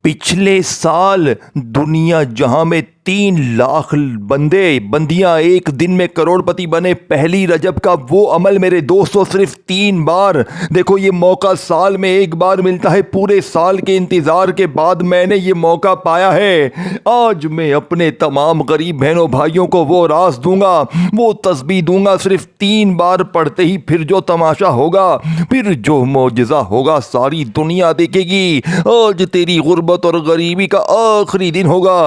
पिछले साल दुनिया जहां में 3 लाख बंदियां एक दिन में करोड़पति बने, पहली रजब का वो अमल मेरे दोस्तों सिर्फ 3 बार। देखो, ये मौका साल में एक बार मिलता है। पूरे साल के इंतजार के बाद मैंने ये मौका पाया है। आज मैं अपने तमाम गरीब बहनों भाइयों को वो राज दूंगा, वो तस्बीह दूंगा सिर्फ 3 बार पढ़ते ही। फिर जो तमाशा होगा, फिर जो मौजज़ा होगा, सारी दुनिया देखेगी। आज तेरी गुर्बत और गरीबी का आखिरी दिन होगा।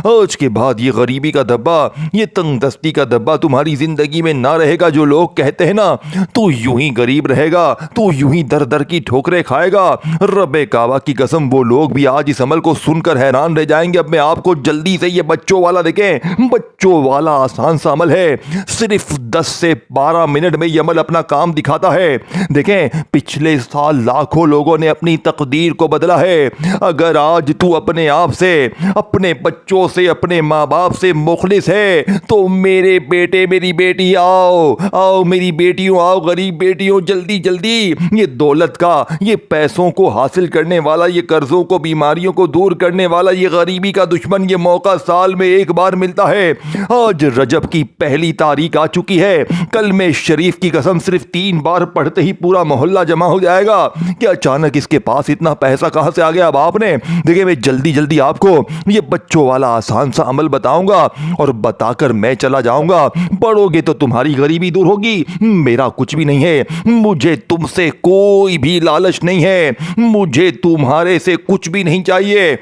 आज के बाद ये गरीबी का धब्बा, ये तंगदस्ती का धब्बा तुम्हारी जिंदगी में ना रहेगा। जो लोग कहते हैं ना, तू यूं ही गरीब रहेगा, तू यूं ही दर दर की ठोकरें खाएगा, रब्बे काबा की कसम वो लोग भी आज इस अमल को सुनकर हैरान रह जाएंगे। अब मैं आपको जल्दी से ये बच्चों वाला देखें, बच्चों वाला आसान सा अमल है। सिर्फ 10 से 12 मिनट में ये अमल अपना काम दिखाता है। देखें, पिछले साल लाखों लोगों ने अपनी तकदीर को बदला है। अगर आज तू अपने आप से, अपने बच्चों से, अपने माँ बाप से मुखलिस है, तो मेरे बेटे मेरी बेटी आओ आओ, मेरी बेटियों आओ, गरीब बेटियों, जल्दी जल्दी। ये दौलत का, ये पैसों को हासिल करने वाला, ये कर्जों को, बीमारियों को दूर करने वाला, ये गरीबी का दुश्मन, ये मौका साल में एक बार मिलता है। आज रजब की पहली तारीख आ चुकी है। कल में शरीफ की कसम सिर्फ 3 बार पढ़ते ही पूरा मोहल्ला जमा हो जाएगा। कि अचानक इसके पास इतना पैसा कहां से आ गया अब आपने? देखिए, मैं जल्दी जल्दी आपको ये बच्चों वाला आसान सा अमल बताऊंगा और बताकर मैं चला जाऊंगा। पढ़ोगे तो तुम्हारी गरीबी दूर होगी। मेरा कुछ भी नहीं है, मुझे तुमसे कोई भी लालच नहीं है, मुझे तुम्हारे से कुछ भी नहीं चाहिए।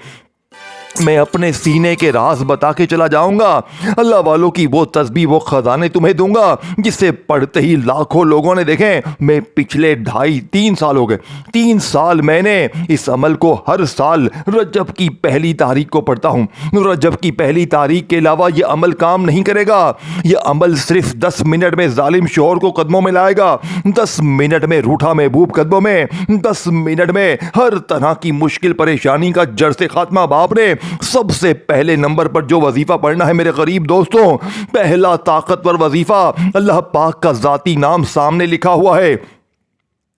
मैं अपने सीने के राज बता के चला जाऊंगा। अल्लाह वालों की वो तस्बीह, वो खजाने तुम्हें दूंगा जिसे पढ़ते ही लाखों लोगों ने देखें। मैं पिछले 2.5-3 साल हो गए, 3 साल मैंने इस अमल को हर साल रजब की पहली तारीख को पढ़ता हूं। रजब की पहली तारीख के अलावा यह अमल काम नहीं करेगा। यह अमल सिर्फ 10 मिनट में जालिम शोहर को कदमों में लाएगा, 10 मिनट में रूठा महबूब कदमों में, 10 मिनट में हर तरह की मुश्किल परेशानी का जड़ से खात्मा। बाप ने सबसे पहले नंबर पर जो वजीफा पढ़ना है मेरे गरीब दोस्तों, पहला ताकतवर वजीफा, अल्लाह पाक का जाती नाम सामने लिखा हुआ है,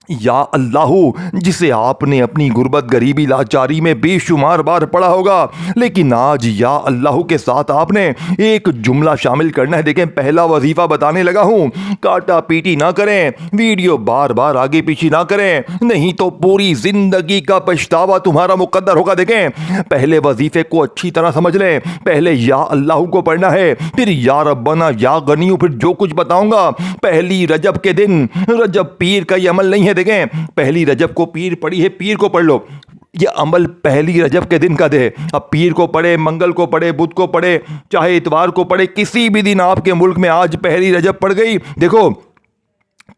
या अल्लाहू, जिसे आपने अपनी गुर्बत, गरीबी, लाचारी में बेशुमार बार पढ़ा होगा। लेकिन आज या अल्लाहू के साथ आपने एक जुमला शामिल करना है। देखें, पहला वजीफा बताने लगा हूं, काटा पीटी ना करें, वीडियो बार बार आगे पीछे ना करें, नहीं तो पूरी जिंदगी का पछतावा तुम्हारा मुकद्दर होगा। देखें, पहले वजीफे को अच्छी तरह समझ लें। पहले या अल्लाहू को पढ़ना है, फिर या रब्बना, या गनीयू, फिर जो कुछ बताऊंगा। पहली रजब के दिन, रजब पीर का ये अमल नहीं है। देखें, पहली रजब को पीर पड़ी है, पीर को पढ़ लो। ये अमल पहली रजब के दिन का दे। अब पीर को पढ़े, मंगल को पढ़े, बुध को पढ़े, चाहे इतवार को पढ़े, किसी भी दिन आपके मुल्क में आज पहली रजब पड़ गई, देखो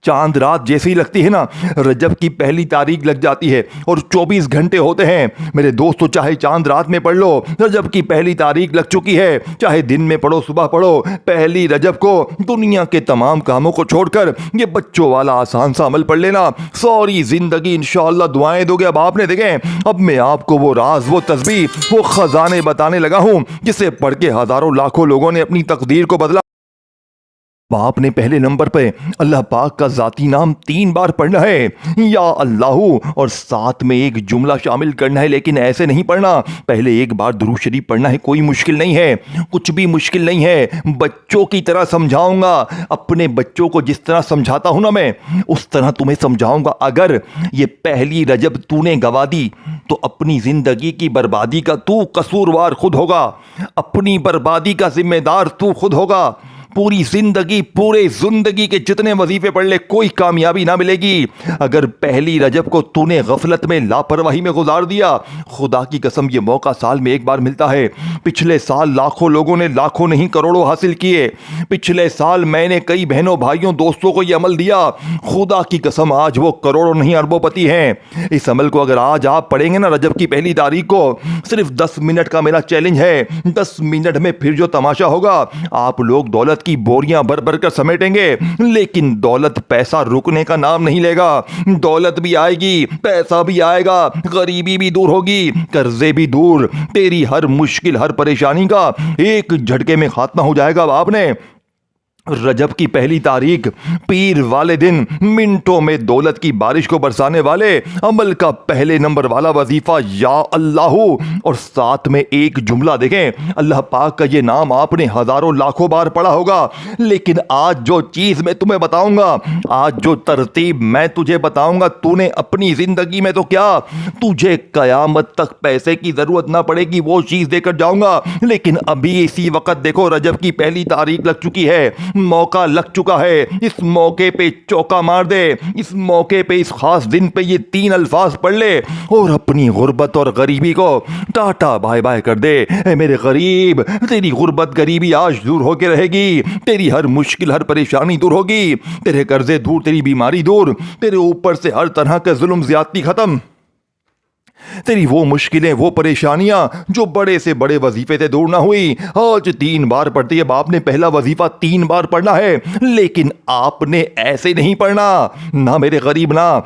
चांद रात जैसी लगती है ना, रजब की पहली तारीख लग जाती है और 24 घंटे होते हैं मेरे दोस्तों। चाहे चांद रात में पढ़ लो, रजब की पहली तारीख लग चुकी है। चाहे दिन में पढ़ो, सुबह पढ़ो, पहली रजब को दुनिया के तमाम कामों को छोड़कर ये बच्चों वाला आसान सा अमल पढ़ लेना। सारी जिंदगी इंशाअल्लाह दुआएं दोगे। अब आपने देखें, अब मैं आपको वो राज, वो तस्बीह, वो खजाने बताने लगा हूं जिसे पढ़ के हजारों लाखों लोगों ने अपनी तकदीर को बदला। आपने पहले नंबर पे अल्लाह पाक का जाती नाम 3 बार पढ़ना है, या अल्लाहू, और साथ में एक जुमला शामिल करना है। लेकिन ऐसे नहीं पढ़ना, पहले एक बार दुरूद शरीफ पढ़ना है। कोई मुश्किल नहीं है, कुछ भी मुश्किल नहीं है। बच्चों की तरह समझाऊंगा, अपने बच्चों को जिस तरह समझाता हूं ना मैं, उस तरह तुम्हें समझाऊंगा। अगर ये पहली रजब तूने गवा दी तो अपनी जिंदगी की बर्बादी का तू कसूरवार खुद होगा, अपनी बर्बादी का जिम्मेदार तू खुद होगा। पूरी जिंदगी, पूरे जिंदगी के जितने वजीफे पढ़ ले, कोई कामयाबी ना मिलेगी। अगर पहली रजब को तूने गफलत में, लापरवाही में गुजार दिया, खुदा की कसम ये मौका साल में एक बार मिलता है। पिछले साल लाखों लोगों ने लाखों नहीं करोड़ों हासिल किए। पिछले साल मैंने कई बहनों, भाइयों, दोस्तों को यह अमल दिया। खुदा की कसम आज वो करोड़ों नहीं अरबोपति हैं। इस अमल को अगर आज आप पढ़ेंगे ना, रजब की पहली तारीख को, सिर्फ 10 मिनट का मेरा चैलेंज है। 10 मिनट में फिर जो तमाशा होगा, आप लोग दौलत की बोरियां भर भर कर समेटेंगे, लेकिन दौलत, पैसा रुकने का नाम नहीं लेगा। दौलत भी आएगी, पैसा भी आएगा, गरीबी भी दूर होगी, कर्जे भी दूर, तेरी हर मुश्किल, हर परेशानी का एक झटके में खात्मा हो जाएगा। आपने रजब की पहली तारीख पीर वाले दिन मिनटों में दौलत की बारिश को बरसाने वाले अमल का पहले नंबर वाला वजीफा या अल्लाह, और साथ में एक जुमला देखें। अल्लाह पाक का ये नाम आपने हजारों लाखों बार पढ़ा होगा, लेकिन आज जो चीज मैं तुम्हें बताऊंगा, आज जो तरतीब मैं तुझे बताऊंगा, तूने अपनी जिंदगी में तो क्या, तुझे कयामत तक पैसे की जरूरत ना पड़ेगी, वो चीज देकर जाऊंगा। लेकिन अभी इसी वक्त देखो, रजब की पहली तारीख लग चुकी है, मौका लग चुका है। इस मौके पे चौका मार दे, इस मौके पे, इस खास दिन पे ये 3 अल्फाज पढ़ ले और अपनी गुर्बत और गरीबी को टाटा बाय बाय कर दे। ए मेरे गरीब, तेरी गुर्बत गरीबी आज दूर होके रहेगी, तेरी हर मुश्किल हर परेशानी दूर होगी, तेरे कर्जे दूर, तेरी बीमारी दूर, तेरे ऊपर से हर तरह का जुल्म ज्यादती खत्म, तेरी वो मुश्किलें वो परेशानियां जो बड़े से बड़े वजीफे से दूर ना हुई, आज 3 बार पढ़ती है। बाप ने पहला वजीफा 3 बार पढ़ना है, लेकिन आपने ऐसे नहीं पढ़ना ना मेरे गरीब, ना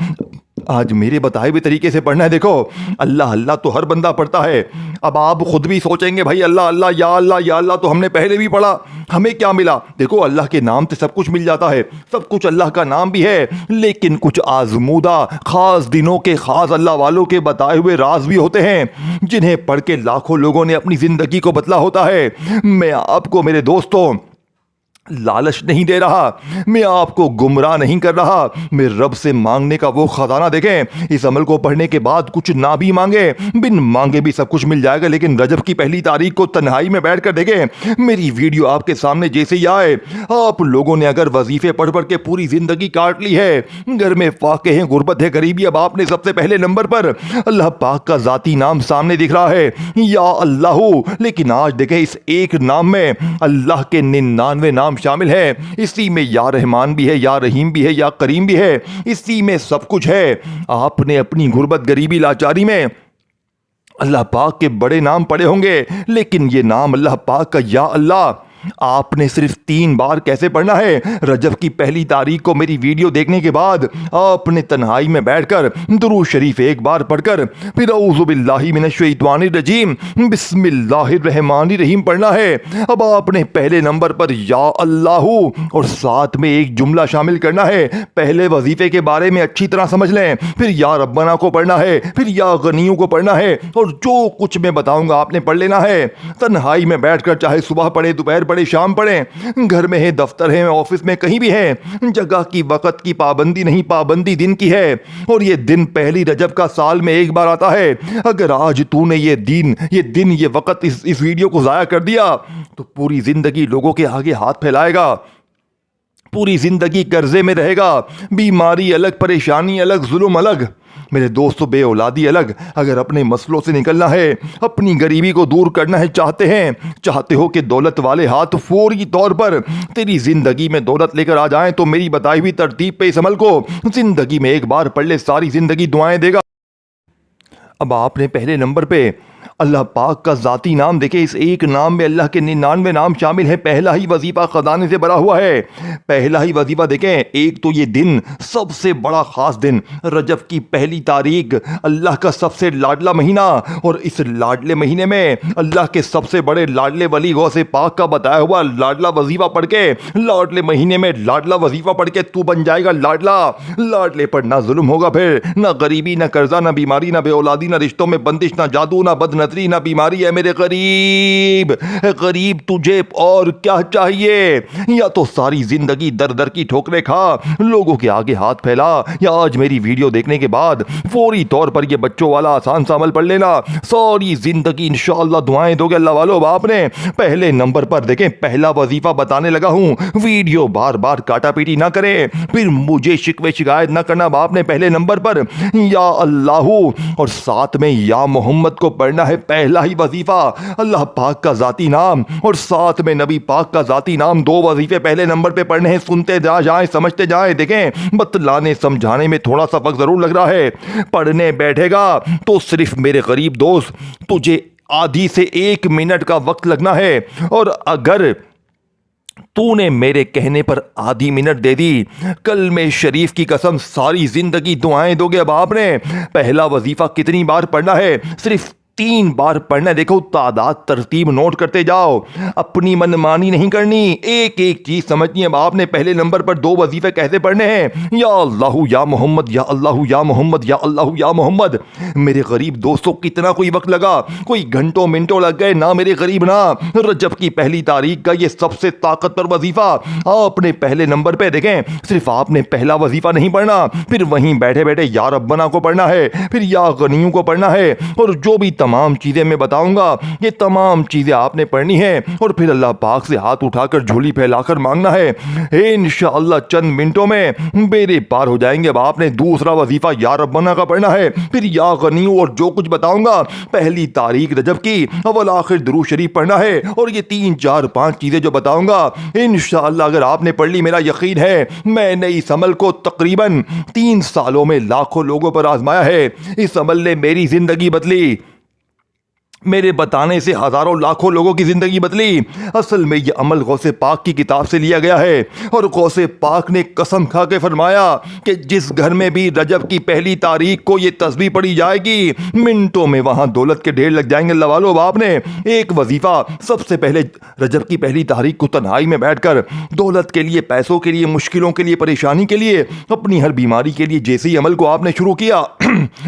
आज मेरे बताए हुए तरीके से पढ़ना है। देखो, अल्लाह अल्लाह तो हर बंदा पढ़ता है। अब आप खुद भी सोचेंगे भाई अल्लाह अल्लाह या अल्लाह तो हमने पहले भी पढ़ा, हमें क्या मिला? देखो, अल्लाह के नाम से सब कुछ मिल जाता है, सब कुछ अल्लाह का नाम भी है, लेकिन कुछ आजमूदा खास दिनों के खास अल्लाह वालों के बताए हुए राज भी होते हैं, जिन्हें पढ़ के लाखों लोगों ने अपनी जिंदगी को बदला होता है। मैं आपको मेरे दोस्तों लालच नहीं दे रहा, मैं आपको गुमराह नहीं कर रहा। मैं रब से मांगने का वो खजाना देखें, इस अमल को पढ़ने के बाद कुछ ना भी मांगे, बिन मांगे भी सब कुछ मिल जाएगा। लेकिन रजब की पहली तारीख को तन्हाई में बैठ कर देखें, मेरी वीडियो आपके सामने जैसे ही आए, आप लोगों ने अगर वजीफे पढ़ पढ़ के पूरी जिंदगी काट ली है, घर में फाके हैं, गुर्बत है, गरीबी, अब आपने सबसे पहले नंबर पर अल्लाह पाक का जाती नाम सामने दिख रहा है, या अल्लाह। लेकिन आज देखें, इस एक नाम में अल्लाह के 99 नाम शामिल है। इसी में या रहमान भी है, या रहीम भी है, या करीम भी है, इसी में सब कुछ है। आपने अपनी गुर्बत गरीबी लाचारी में अल्लाह पाक के बड़े नाम पढ़े होंगे, लेकिन ये नाम अल्लाह पाक का या अल्लाह आपने सिर्फ 3 बार कैसे पढ़ना है? रजब की पहली तारीख को मेरी वीडियो देखने के बाद आपने तन्हाई में बैठकर दुरूद शरीफ एक बार पढ़कर फिर औज़ु बिल्लाहि मिनश शैतानिर रजीम बिस्मिल्लाहिर रहमानिर रहीम पढ़ना है। अब आपने पहले नंबर पर या अल्लाहू और साथ में एक जुमला शामिल करना है। पहले वजीफे के बारे में अच्छी तरह समझ लें, फिर या रब्बना को पढ़ना है, फिर या गनियों को पढ़ना है, और जो कुछ मैं बताऊंगा आपने पढ़ लेना है। तन्हाई में बैठकर चाहे सुबह पढ़े, दोपहर पढ़े, शाम पढ़े, घर में है, दफ्तर है, ऑफिस में, कहीं भी है, जगह की वक्त की पाबंदी नहीं, पाबंदी दिन की है। और ये दिन पहली रजब का साल में एक बार आता है। अगर आज तूने ये दिन ये वक्त इस वीडियो को जाया कर दिया तो पूरी जिंदगी लोगों के आगे हाथ फैलाएगा, पूरी जिंदगी कर्जे में रहेगा, बीमारी अलग, परेशानी अलग, जुल्म अलग, मेरे दोस्तों बेऔलादी अलग। अगर अपने मसलों से निकलना है, अपनी गरीबी को दूर करना है, चाहते हो कि दौलत वाले हाथ फौरी तौर पर तेरी जिंदगी में दौलत लेकर आ जाएं, तो मेरी बताई हुई तरतीब पे इस अमल को जिंदगी में एक बार पढ़ ले, सारी जिंदगी दुआएं देगा। अब आपने पहले नंबर पे अल्लाह पाक का ज़ाती नाम देखे, इस एक नाम में अल्लाह के 99 नाम शामिल है। पहला ही वजीफ़ा ख़जाने से भरा हुआ है। पहला ही वजीफ़ा देखें, एक तो ये दिन सबसे बड़ा ख़ास दिन, रजब की पहली तारीख, अल्लाह का सबसे लाडला महीना, और इस लाडले महीने में अल्लाह के सबसे बड़े लाडले वली गौसे पाक का बताया हुआ लाडला वजीफ़ा पढ़ के, लाडले महीने में लाडला वजीफ़ा पढ़ के तू बन जाएगा लाडला। लाडले पर ना जुल्म होगा, फिर ना गरीबी, ना कर्जा, ना बीमारी, ना बेऔलादी, ना रिश्तों में बंदिश, ना जादू, ना बदनजरी, ना बीमारी है। मेरे गरीब, गरीब तुझे और क्या चाहिए? या तो सारी जिंदगी दर दर की ठोकरें खा, लोगों के आगे हाथ फैला, या आज मेरी वीडियो देखने के बाद फौरी तौर पर ये बच्चों वाला आसान सा अमल पढ़ लेना, सारी जिंदगी इंशाअल्लाह दुआएं दोगे अल्लाह वालों। आपने पहले नंबर पर देखें, पहला वजीफा बताने लगा हूं, वीडियो बार बार काटा पीटी ना करें, फिर मुझे शिकवे शिकायत ना करना। आपने पहले नंबर पर या अल्लाहू और साथ में या मोहम्मद को पढ़ना है। पहला ही वजीफा अल्लाह पाक का जाती नाम और साथ में नबी पाक का जाती नाम, 2 वजीफे पहले नंबर पे पढ़ने हैं। सुनते जाएं, समझते जाएं। देखें, बतलाने समझाने में थोड़ा सा वक्त जरूर लग रहा है, पढ़ने बैठेगा तो सिर्फ मेरे गरीब दोस्त तुझे आधी से 1 मिनट का वक्त लगना है, और अगर तूने मेरे कहने पर आधी मिनट दे दी, कल में शरीफ की कसम सारी जिंदगी दुआएं दोगे। अब आपने पहला वजीफा कितनी बार पढ़ना है? सिर्फ 3 बार पढ़ना है। देखो तादाद तरतीब नोट करते जाओ, अपनी मनमानी नहीं करनी, एक एक चीज समझनी है। अब आपने पहले नंबर पर 2 वजीफे कैसे पढ़ने हैं? या अल्लाहु या मोहम्मद, या अल्लाहु या मोहम्मद, या अल्लाहु या मोहम्मद। मेरे गरीब दोस्तों, कितना कोई वक्त लगा? कोई घंटों मिनटों लग गए ना मेरे गरीब ना। रजब की पहली तारीख का ये सबसे ताकतवर वजीफा आपने पहले नंबर पे देखें। सिर्फ आपने पहला वजीफा नहीं पढ़ना, फिर वहीं बैठे बैठे या रब्बना को पढ़ना है, फिर या गनियों को पढ़ना है, और जो भी तमाम चीजें मैं बताऊंगा ये तमाम चीजें आपने पढ़नी है, और फिर अल्लाह पाक से हाथ उठाकर झोली फैलाकर मांगना है। इंशाअल्लाह चंद मिनटों में बेड़े पार हो जाएंगे। अब आपने दूसरा वजीफा या रब्बना का पढ़ना है, फिर या गनियों, और जो कुछ बताऊंगा पहली तारीख रजब की अव्वल आखिर दुरूद शरीफ पढ़ना है, और ये 3 4 5 चीजें जो बताऊंगा इंशाअल्लाह अगर आपने पढ़ ली, मेरा यकीन है मैंने इस अमल को तकरीबन 3 सालों में लाखों लोगों पर आजमाया है। इस अमल ने मेरी जिंदगी बदली, मेरे बताने से हजारों लाखों लोगों की जिंदगी बदली। असल में यह अमल गौसे पाक की किताब से लिया गया है, और गौसे पाक ने कसम खा के फरमाया कि जिस घर में भी रजब की पहली तारीख को ये तस्बीह पढ़ी जाएगी, मिनटों में वहां दौलत के ढेर लग जाएंगे। अल्लाह वालों, आपने एक वजीफा सबसे पहले रजब की पहली तारीख को तन्हाई में बैठकर दौलत के लिए, पैसों के लिए, मुश्किलों के लिए, परेशानी के लिए, अपनी हर बीमारी के लिए जैसे ही अमल को आपने शुरू किया,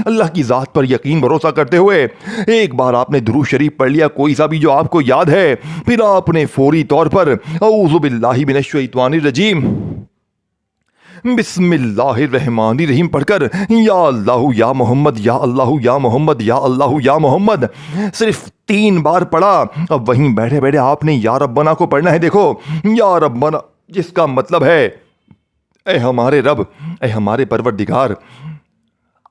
अल्लाह की जात पर यकीन भरोसा करते हुए एक बार आपने दुरूद शरीफ पढ़ लिया, कोई सा भी जो आपको याद है, फिर आपने फौरी तौर पर औज़ु बिल्लाहि मिनश शैतानिर रजीम बिस्मिल्लाहिर्रहमानिर्रहीम पढ़कर या अल्लाहु या मोहम्मद, या अल्लाहु या मोहम्मद, या अल्लाहु या मोहम्मद सिर्फ 3 बार पढ़ा। अब वहीं बैठे बैठे आपने या रब्बना को पढ़ना है। देखो या रब्बना, जिसका मतलब है ए हमारे रब, ए हमारे परवरदिगार।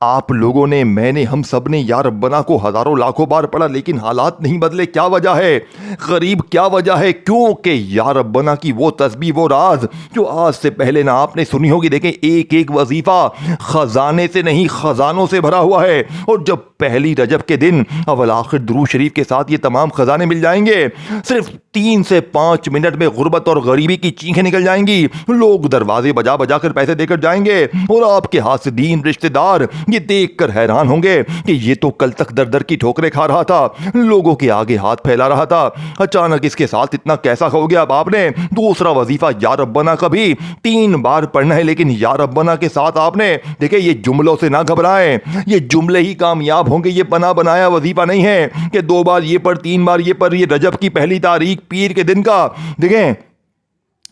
आप लोगों ने, मैंने, हम सब ने या रब्बना को हजारों लाखों बार पढ़ा, लेकिन हालात नहीं बदले। क्या वजह है गरीब, क्या वजह है? क्योंकि या रब्बना की वो तस्बीह, वो राज जो आज से पहले ना आपने सुनी होगी। देखें, एक एक वजीफा खजाने से नहीं खजानों से भरा हुआ है, और जब पहली रजब के दिन अव्वल आखिर दुरूद शरीफ के साथ ये तमाम खजाने मिल जाएंगे, सिर्फ 3 से 5 मिनट में गुर्बत और गरीबी की चीखें निकल जाएंगी। लोग दरवाजे बजा बजा कर पैसे देकर जाएंगे, और आपके हाथ से दीन रिश्तेदार ये देखकर हैरान होंगे कि ये तो कल तक दर दर की ठोकरें खा रहा था, लोगों के आगे हाथ फैला रहा था, अचानक इसके साथ इतना कैसा हो गया। अब आपने दूसरा वजीफा या रब्बना का भी 3 बार पढ़ना है, लेकिन या रब्बना के साथ आपने, देखिए, ये जुमलों से ना घबराएं, ये जुमले ही कामयाब होंगे। ये बना बनाया वजीफा नहीं है कि 2 बार ये पढ़, 3 बार ये पढ़। ये रजब की पहली तारीख पीर के दिन का, देखें,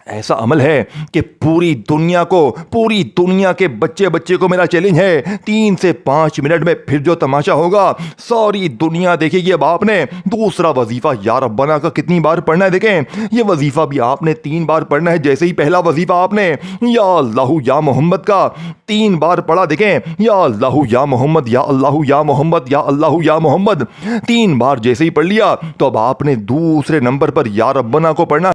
ऐसा अमल है कि पूरी दुनिया को, पूरी दुनिया के बच्चे बच्चे को मेरा चैलेंज है, 3 से 5 मिनट में फिर जो तमाशा होगा सारी दुनिया देखेगी। अब आपने दूसरा वजीफा या रब्बना का कितनी बार पढ़ना है? देखें, ये वजीफा भी आपने 3 बार पढ़ना है। जैसे ही पहला वजीफा आपने या अल्लाहु या मोहम्मद का 3 बार पढ़ा, देखें, या अल्लाहु या मोहम्मद, या अल्लाहु या मोहम्मद, या अल्लाहु या मोहम्मद 3 बार जैसे ही पढ़ लिया, तो अब आपने दूसरे नंबर पर या रब्बना को पढ़ना।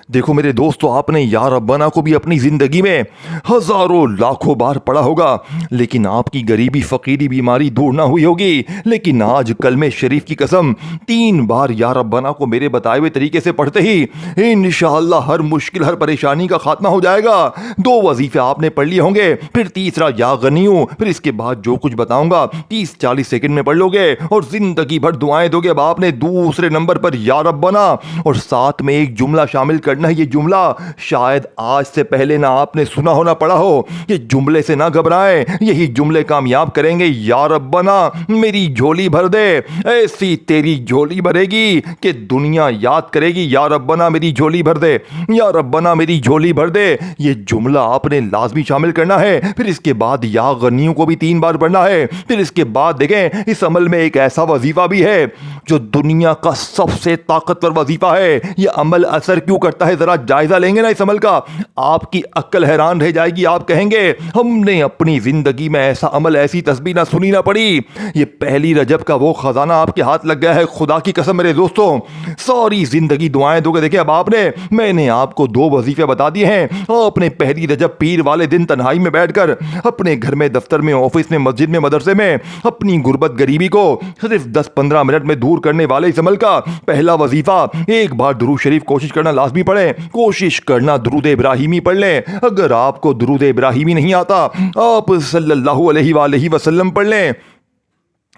देखो मेरे दोस्तों, आपने या रब्बना को भी अपनी जिंदगी में हजारों लाखों बार पढ़ा होगा, लेकिन आपकी गरीबी, फकीरी, बीमारी दूर ना हुई होगी। लेकिन आज कलमे शरीफ की कसम 3 बार या रब्बना को मेरे बताए हुए तरीके से पढ़ते ही इंशाअल्लाह हर मुश्किल, हर परेशानी का खात्मा हो जाएगा। 2 वजीफे आपने पढ़ लिए होंगे, फिर तीसरा या गनियों, फिर इसके बाद जो कुछ बताऊंगा 30-40 सेकंड में पढ़ लोगे और जिंदगी भर दुआएं दोगे। अब आपने दूसरे नंबर पर या रब्बना, और साथ में एक जुमला शामिल करना है। ये जुमला शायद आज से पहले ना आपने सुना हो, ना पढ़ा हो। ये जुमले से ना घबराएं, यही जुमले कामयाब करेंगे। या रब्बना मेरी झोली भर दे, ऐसी तेरी झोली भरेगी कि दुनिया याद करेगी। या रब्बना मेरी झोली भर दे, या रब्बना मेरी झोली भर दे। ये जुमला आपने लाजमी शामिल करना है। फिर इसके बाद या गनियों को भी 3 बार पढ़ना है। फिर इसके बाद देखें, इस अमल में एक ऐसा वजीफा भी है जो दुनिया का सबसे ताकतवर वजीफा है। यह अमल असर क्यों करता है, जरा जायजा लेंगे ना इस अमल का, आपकी अक्ल हैरान रह जाएगी। आप कहेंगे हमने अपनी जिंदगी में ऐसा अमल, ऐसी तस्बीह ना सुनी ना पड़ी। ये पहली रजब का वो खजाना आपके हाथ लग गया है। खुदा की कसम मेरे दोस्तों, सारी जिंदगी दुआएं दोगे। देखिए, अब मैंने आपको 2 वजीफे बता दिए हैं। आपने पहली रजब पीर वाले दिन तन्हाई में बैठकर अपने घर में, दफ्तर में, ऑफिस में, मस्जिद में, मदरसे में अपनी गुर्बत गरीबी को सिर्फ 10-15 मिनट में दूर करने वाले इस अमल का पहला वजीफा, एक बार दुरूद शरीफ कोशिश करना लाजमी पड़े। कोशिश करना दुरूद इब्राहिमी पढ़ लें। अगर आपको दुरूद इब्राहिमी नहीं आता, आप सल्लल्लाहु अलैहि वसल्लम पढ़ लें।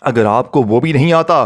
अगर आपको वो भी नहीं आता,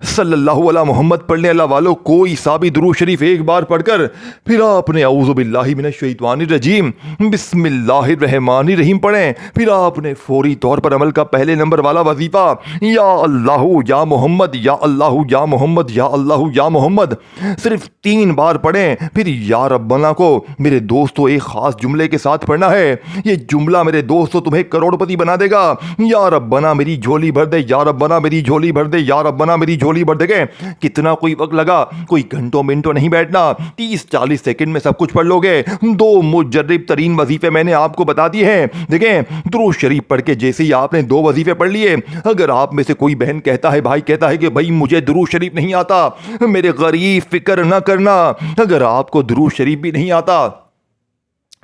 सल्लल्लाहु अला मोहम्मद पढ़ने अल्लाह वालों कोई सा भी दुरूद शरीफ एक बार पढ़कर फिर आपने औज़ु बिल्लाहि मिनश शैतानिर रजीम बिस्मिल्लाहिर रहमानिर रहीम पढ़ें, फिर आपने फौरी तौर पर अमल का पहले नंबर वाला वजीफा या अल्लाहु या मोहम्मद या अल्लाहु या मोहम्मद या अल्लाहु या मोहम्मद सिर्फ 3 बार पढ़ें। फिर या रब्बना को मेरे दोस्तों एक खास जुमले के साथ पढ़ना है। ये जुमला मेरे दोस्तों तुम्हें करोड़पति बना देगा। या रब्बना मेरी झोली भर दे, या रब्बना मेरी झोली भर दे, या रब्बना मेरी झोली भर दे। कितना कोई वक्त लगा, कोई घंटों मिनटों नहीं बैठना, 30-40 सेकंड में सब कुछ पढ़ लोगे। 2 मुजर्रिब तरीन वजीफे मैंने आपको बता दिए हैं। देखें, दुरूद शरीफ पढ़ के जैसे ही आपने 2 वजीफे पढ़ लिए, अगर आप में से कोई बहन कहता है, भाई कहता है कि भाई मुझे दुरूद शरीफ नहीं आता, मेरे गरीब फिक्र ना करना। अगर आपको दुरूद शरीफ भी नहीं आता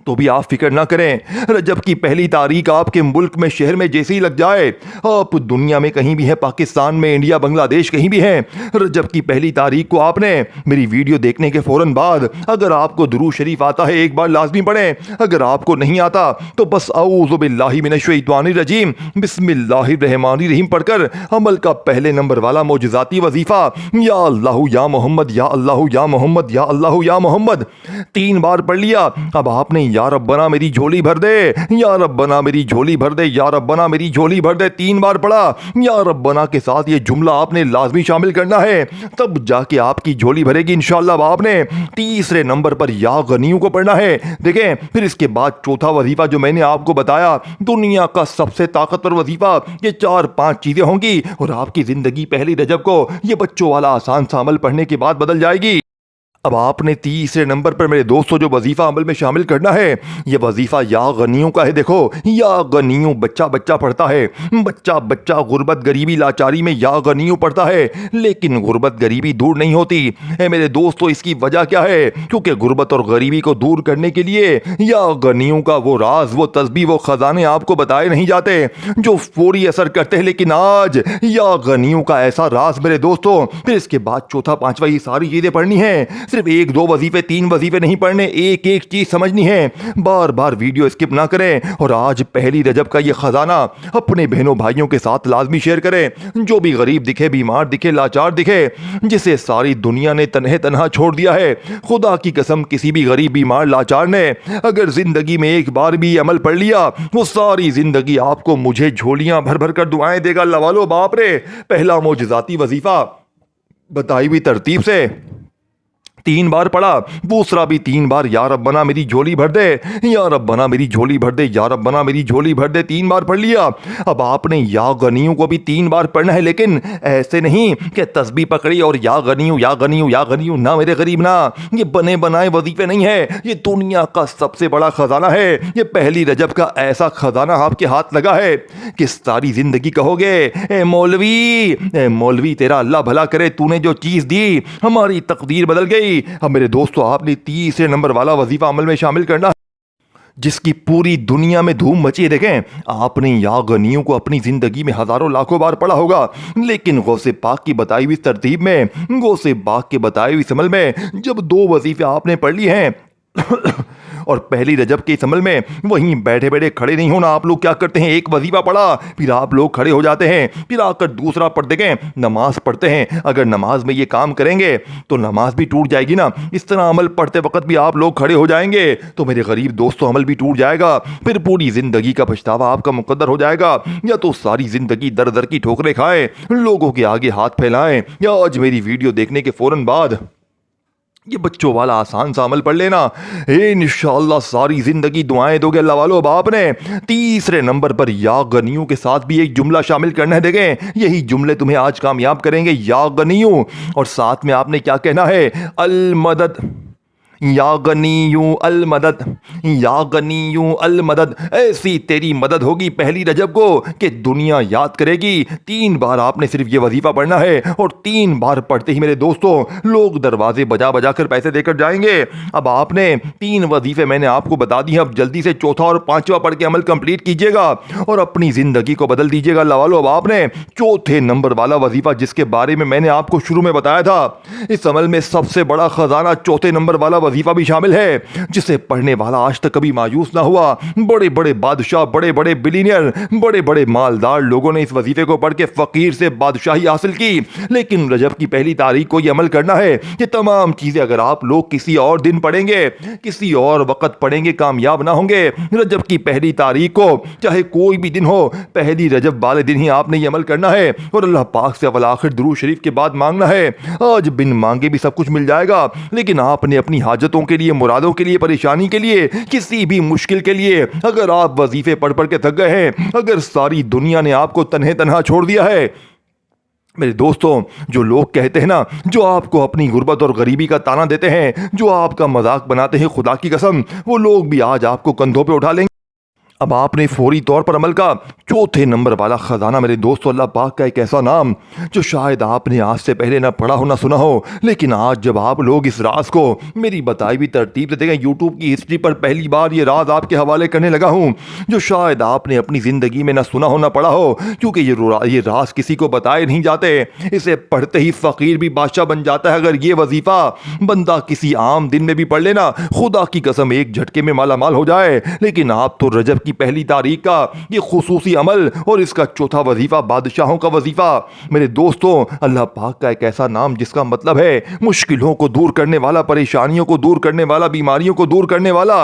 तो भी आप फिक्र ना करें। रजब की पहली तारीख आपके मुल्क में शहर में जैसे ही लग जाए, आप दुनिया में कहीं भी हैं, पाकिस्तान में, इंडिया, बांग्लादेश कहीं भी हैं, रजब की पहली तारीख को आपने मेरी वीडियो देखने के फौरन बाद अगर आपको दुरूद शरीफ आता है एक बार लाजमी पढ़ें। अगर आपको नहीं आता तो बस औज़ु बिल्लाहि मिनश शैतानिर रजीम बिस्मिल्लाहिर रहमानिर रहीम पढ़कर अमल का पहले नंबर वाला मोजज़ाती वजीफा या अल्लाहु या मोहम्मद या अल्लाहु या मोहम्मद या अल्लाहु या मोहम्मद 3 बार पढ़ लिया। अब आपने या रब्बना मेरी झोली भर दे, या रब्बना मेरी झोली भर दे, या रब्बना मेरी झोली भर दे 3 बार पढ़ा। या रब्बना के साथ ये जुमला आपने लाजमी शामिल करना है, तब जाके आपकी झोली भरेगी इंशाअल्लाह। आपने तीसरे नंबर पर या गनियों को पढ़ना है। देखें, फिर इसके बाद चौथा वजीफा जो मैंने आपको बताया, दुनिया का सबसे ताकतवर वजीफा, ये 4-5 चीजें होंगी और आपकी जिंदगी पहली रजब को ये बच्चों वाला आसान सा अमल पढ़ने के बाद बदल जाएगी। अब आपने तीसरे नंबर पर मेरे दोस्तों जो वजीफा अमल में शामिल करना है, ये वजीफा या गनियों का है। देखो, या गनियों बच्चा बच्चा पढ़ता है, बच्चा बच्चा गुर्बत गरीबी लाचारी में या गनियों पढ़ता है, लेकिन गुर्बत गरीबी दूर नहीं होती है मेरे दोस्तों। इसकी वजह क्या है? क्योंकि गुर्बत और गरीबी को दूर करने के लिए या गनियों का वो राज, वो तस्बीह, वो खजाने आपको बताए नहीं जाते जो फौरी असर करते हैं, लेकिन आज या गनियों का ऐसा राज मेरे दोस्तों। फिर इसके बाद चौथा, पांचवा, ये सारी चीजें पढ़नी है। सिर्फ 1-2 वजीफे, 3 वजीफे नहीं पढ़ने, एक एक चीज समझनी है। बार बार वीडियो स्किप ना करें और आज पहली रजब का ये खजाना अपने बहनों भाइयों के साथ लाजमी शेयर करें। जो भी गरीब दिखे, बीमार दिखे, लाचार दिखे, जिसे सारी दुनिया ने तन्हे तन्हा छोड़ दिया है, खुदा की कसम किसी भी गरीब, बीमार, लाचार ने अगर जिंदगी में एक बार भी अमल पढ़ लिया, वो सारी जिंदगी आपको मुझे झोलियां भर भर कर दुआएं देगा। लवालो बाप रे, पहला मोजज़ाती वजीफा बताई हुई तरतीब से 3 बार पढ़ा, दूसरा भी 3 बार या रब्बना मेरी झोली भर दे, या रब्बना मेरी झोली भर दे, या रब्बना मेरी झोली भर दे 3 बार पढ़ लिया। अब आपने या गनियों को भी 3 बार पढ़ना है, लेकिन ऐसे नहीं कि तस्बीह पकड़ी और या गनियों या गनियों या गनियों। ना मेरे गरीब ना, ये बने बनाए वजीफे नहीं है, ये दुनिया का सबसे बड़ा खजाना है। ये पहली रजब का ऐसा खजाना आपके हाथ लगा है कि सारी जिंदगी कहोगे, ए मौलवी तेरा अल्लाह भला करे, तूने जो चीज दी हमारी तकदीर बदल गई। अब मेरे दोस्तों, आपने तीसरे नंबर वाला वजीफा अमल में शामिल करना जिसकी पूरी दुनिया में धूम मची है। देखें, आपने या गनियों को अपनी जिंदगी में हजारों लाखों बार पढ़ा होगा, लेकिन गौसे पाक की बताई हुई तरतीब में, गौसे पाक के बताई हुई अमल में जब 2 वजीफे आपने पढ़ लिए हैं और पहली रजब के इस अमल में वहीं बैठे बैठे खड़े नहीं होना। आप लोग क्या करते हैं, एक वजीफा पढ़ा फिर आप लोग खड़े हो जाते हैं, फिर आकर दूसरा पढ़ते गए, नमाज पढ़ते हैं। अगर नमाज में ये काम करेंगे तो नमाज भी टूट जाएगी ना। इस तरह अमल पढ़ते वक्त भी आप लोग खड़े हो जाएंगे तो मेरे गरीब दोस्तों अमल भी टूट जाएगा। फिर पूरी जिंदगी का पछतावा आपका मुकद्दर हो जाएगा। या तो सारी जिंदगी दर दर की ठोकरें खाएं, लोगों के आगे हाथ फैलाएं, या आज मेरी वीडियो देखने के फौरन बाद ये बच्चों वाला आसान सा अमल पढ़ लेना। इंशाअल्लाह सारी जिंदगी दुआएं दोगे अल्लाह वालों। बाप ने तीसरे नंबर पर या गनियों के साथ भी एक जुमला शामिल करना है। देखें, यही जुमले तुम्हें आज कामयाब करेंगे। या गनियों, और साथ में आपने क्या कहना है, अल मदद, या गनीयू अल मदद, या गनीयू अल मदद। ऐसी तेरी मदद होगी पहली रजब को कि दुनिया याद करेगी। 3 बार आपने सिर्फ ये वजीफा पढ़ना है और 3 बार पढ़ते ही मेरे दोस्तों लोग दरवाजे बजा बजा कर पैसे देकर जाएंगे। अब आपने 3 वजीफे मैंने आपको बता दिए, अब जल्दी से चौथा और 5वां पढ़ के अमल कंप्लीट कीजिएगा और अपनी जिंदगी को बदल दीजिएगा। लवालो, अब आपने चौथे नंबर वाला वजीफा जिसके बारे में मैंने आपको शुरू में बताया था, इस अमल में सबसे बड़ा खजाना चौथे नंबर वाला वजीफा भी शामिल है जिसे पढ़ने वाला आज तक कभी मायूस ना हुआ। बड़े बड़े बादशाह, बड़े बड़े बिलीनियर, बड़े बड़े मालदार लोगों ने इस वजीफे को पढ़ के फकीर से बादशाही हासिल की। लेकिन रजब की पहली तारीख को ये अमल करना है। ये तमाम चीजें अगर आप लोग किसी और दिन पढ़ेंगे, किसी और वक्त पढ़ेंगे, कामयाब ना होंगे। रजब की पहली तारीख को, चाहे कोई भी दिन हो, पहली रजब वाले दिन ही आपने ये अमल करना है और अल्लाह पाक से अव्वल आखिर दुरूद शरीफ के बाद मांगना है। आज बिन मांगे भी सब कुछ मिल जाएगा, लेकिन आपने अपनी हाजतों के लिए, मुरादों के लिए, परेशानी के लिए, किसी भी मुश्किल के लिए, अगर आप वजीफे पढ़ पढ़ के थक गए हैं, अगर सारी दुनिया ने आपको तन्हे तन्हा छोड़ दिया है, मेरे दोस्तों, जो लोग कहते हैं ना, जो आपको अपनी गुर्बत और गरीबी का ताना देते हैं, जो आपका मजाक बनाते हैं, खुदा की कसम वो लोग भी आज आपको कंधों पे उठा लेंगे। अब आपने फौरी तौर पर अमल का चौथे नंबर वाला खजाना, मेरे दोस्तों, अल्लाह पाक का एक ऐसा नाम जो शायद आपने आज से पहले ना पढ़ा हो ना सुना हो, लेकिन आज जब आप लोग इस राज को मेरी बताई हुई तरतीब से देखें, यूट्यूब की हिस्ट्री पर पहली बार ये राज आपके हवाले करने लगा हूँ जो शायद आपने अपनी ज़िंदगी में ना सुना हो ना पढ़ा हो, क्योंकि ये राज किसी को बताए नहीं जाते। इसे पढ़ते ही फ़कीर भी बादशाह बन जाता है। अगर ये वजीफ़ा बंदा किसी आम दिन में भी पढ़ लेना, खुदा की कसम एक झटके में माला माल हो जाए। लेकिन आप तो रजब की पहली तारीख का ये खुसूसी अमल और इसका चौथा वजीफा, बादशाहों का वजीफा, मेरे दोस्तों, अल्लाह पाक का एक ऐसा नाम जिसका मतलब है मुश्किलों को दूर करने वाला, परेशानियों को दूर करने वाला, बीमारियों को दूर करने वाला।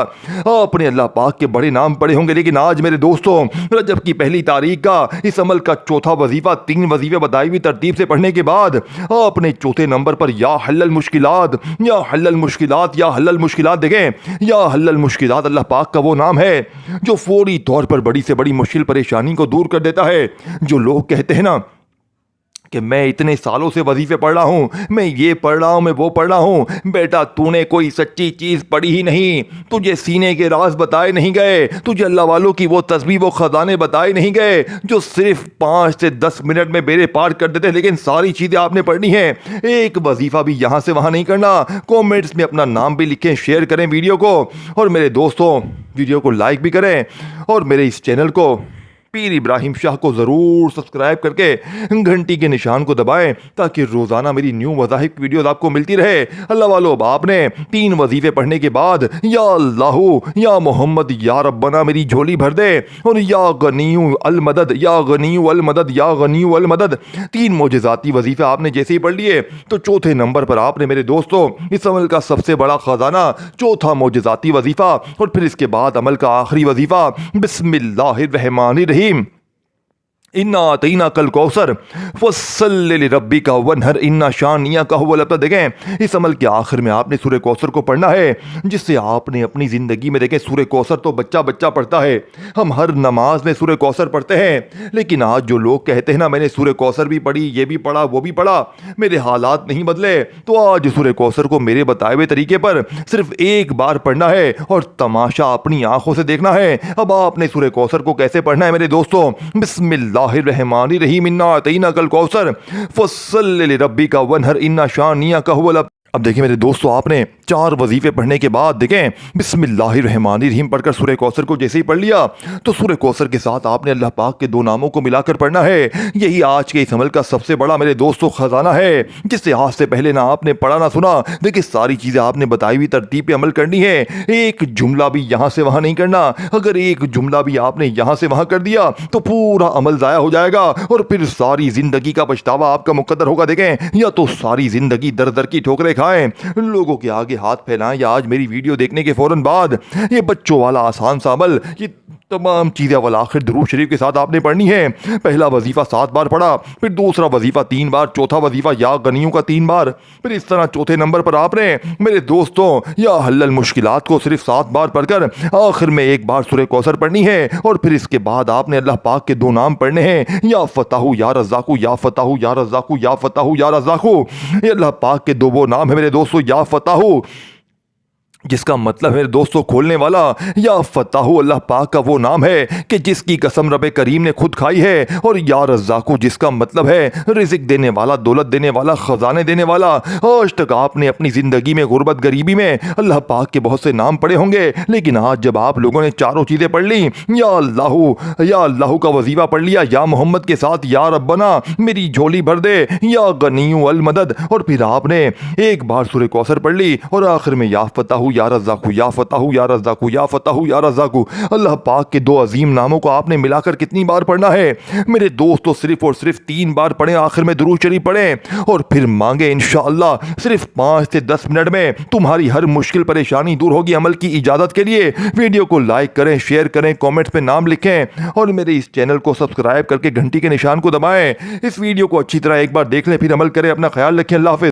आपने अल्लाह पाक के बड़े नाम पढ़े होंगे, लेकिन आज मेरे दोस्तों, रजब की पहली तारीख का इस अमल का चौथा वजीफा 3 वजीफे बताई हुई तरतीब से पढ़ने के बाद आपने चौथे नंबर पर या हल्लल मुश्किलात, या हल्लल मुश्किलात, या हल्लल मुश्किलात देखें। या हल्लल मुश्किलात अल्लाह पाक का वो नाम है जो फौरी तौर पर बड़ी से बड़ी मुश्किल परेशानी को दूर कर देता है। जो लोग कहते हैं ना कि मैं इतने सालों से वजीफे पढ़ रहा हूँ, मैं ये पढ़ रहा हूँ, मैं वो पढ़ रहा हूँ, बेटा तूने कोई सच्ची चीज़ पढ़ी ही नहीं, तुझे सीने के राज बताए नहीं गए, तुझे अल्लाह वालों की वो तस्बीह, वो खजाने बताए नहीं गए जो सिर्फ 5 से 10 मिनट में बेड़े पार कर देते। लेकिन सारी चीज़ें आपने पढ़नी है, एक वजीफ़ा भी यहाँ से वहाँ नहीं करना। कॉमेंट्स में अपना नाम भी लिखें, शेयर करें वीडियो को, और मेरे दोस्तों वीडियो को लाइक भी करें, और मेरे इस चैनल को पीर इब्राहिम शाह को ज़रूर सब्सक्राइब करके घंटी के निशान को दबाएं ताकि रोज़ाना मेरी न्यू मज़ाहिब की वीडियोज़ आपको मिलती रहे। अल्लाह वालों, अब आपने 3 वजीफ़े पढ़ने के बाद या अल्लाहु या मोहम्मद या रब्बना मेरी झोली भर दे, और या गनीयु अल मदद, या गनीयु अल मदद, या गनीयु अल मदद, 3 मोजज़ाती वजीफ़े आपने जैसे ही पढ़ लिए तो चौथे नंबर पर आपने मेरे दोस्तों इस अमल का सबसे बड़ा ख़जाना, चौथा मोजज़ाती वजीफ़ा, और फिर इसके बाद अमल का आखिरी वजीफ़ा बिस्मिल्लाहिर्रहमानिर्रहीम, इन्ना आतईना कल कौसर फस्सल्लि लिरब्बिका वन्हर इन्ना शानिया का हुवल अब्तर। देखें, इस अमल के आखिर में आपने सूरह कौसर को पढ़ना है, जिससे आपने अपनी ज़िंदगी में, देखें, सूरह कौसर तो बच्चा बच्चा पढ़ता है, हम हर नमाज में सूरह कौसर पढ़ते हैं, लेकिन आज जो लोग कहते हैं ना मैंने सूरह कौसर भी पढ़ी, ये भी पढ़ा, वो भी पढ़ा, मेरे हालात नहीं बदले, तो आज सूरह कौसर को मेरे बताए हुए तरीके पर सिर्फ एक बार पढ़ना है और तमाशा अपनी आंखों से देखना है। अब आपने सूरह कौसर को कैसे पढ़ना है मेरे दोस्तों, बिस्मिल्लाहिर्रहमानिर्रहीम, इन्ना अतईना कल कौसर फस्सल्लि लिरब्बिका वन्हर इन्ना शानियका हुवल अब्तर। अब देखिए मेरे दोस्तों, आपने 4 वजीफे पढ़ने के बाद देखें बिस्मिल्लाहिर्रहमानिर्रहीम पढ़कर सूरह कौसर को जैसे ही पढ़ लिया तो सूरह कौसर के साथ आपने अल्लाह पाक के 2 नामों को मिलाकर पढ़ना है। यही आज के इस अमल का सबसे बड़ा मेरे दोस्तों खजाना है, जिससे आज से पहले ना आपने पढ़ा ना सुना। देखिए, सारी चीज़ें आपने बताई हुई तरतीब पे अमल करनी है, एक जुमला भी यहाँ से वहाँ नहीं करना। अगर एक जुमला भी आपने यहाँ से वहाँ कर दिया तो पूरा अमल ज़ाया हो जाएगा और फिर सारी ज़िंदगी का पछतावा आपका मुकद्दर होगा। देखें, या तो सारी ज़िंदगी दर दर की ठोकरें खाएं, लोगों के आगे हाथ फैलाएं, या आज मेरी वीडियो देखने के फौरन बाद ये बच्चों वाला आसान सा अमल, ये तमाम चीज़ें अव्वल आखिर दुरूद शरीफ के साथ आपने पढ़नी है। पहला वजीफ़ा 7 बार पढ़ा, फिर दूसरा वजीफ़ा 3 बार, चौथा वजीफ़ा या गनियों का 3 बार, फिर इस तरह चौथे नंबर पर आपने मेरे दोस्तों या हल्लल मुश्किलात को सिर्फ 7 बार पढ़कर आखिर में 1 बार सूरह कौसर पढ़नी है, और फिर इसके बाद आपने अल्लाह पाक के 2 नाम पढ़ने हैं, या फताहू या रज़ाकू, या फताहू या रज़ाकू, या फताहू या रज़ाकू। ये अल्लाह पाक के 2 वो नाम है मेरे दोस्तों, या फताहू जिसका मतलब है दोस्तों खोलने वाला। या फताहु अल्लाह पाक का वो नाम है कि जिसकी कसम रब करीम ने खुद खाई है। और या रज़्ज़ाक़ु जिसका मतलब है रिज़्क़ देने वाला, दौलत देने वाला, ख़ज़ाने देने वाला। आज तक आपने अपनी ज़िंदगी में गुर्बत गरीबी में अल्लाह पाक के बहुत से नाम पढ़े होंगे, लेकिन आज जब आप लोगों ने चारों चीज़ें पढ़ ली, या अल्लाह का वजीफ़ा पढ़ लिया, या मोहम्मद के साथ या रब्बना मेरी झोली भर दे, या गनीयु अल मदद, और फिर आपने एक बार सूरह कौसर पढ़ ली और आखिर में या फताहु या रज़्ज़ाक़ु, या फताहु या रज़्ज़ाक़ु, या फताहु या रज़्ज़ाक़ु। अल्लाह पाक के दो अजीम नामों को आपने मिलाकर कितनी बार पढ़ना है मेरे दोस्तों? सिर्फ और सिर्फ 3 बार पढ़ें, आखिर में दुरूद शरीफ पढ़ें और फिर मांगे इंशाअल्लाह सिर्फ 5 से 10 मिनट में तुम्हारी हर मुश्किल परेशानी दूर होगी। अमल की इजाज़त के लिए वीडियो को लाइक करें, शेयर करें, कमेंट्स पे नाम लिखें और मेरे इस चैनल को सब्सक्राइब करके घंटी के निशान को दबाएं। इस वीडियो को अच्छी तरह एक बार देख लें, फिर अमल करें। अपना ख्याल रखें। अल्लाह हाफ़िज़।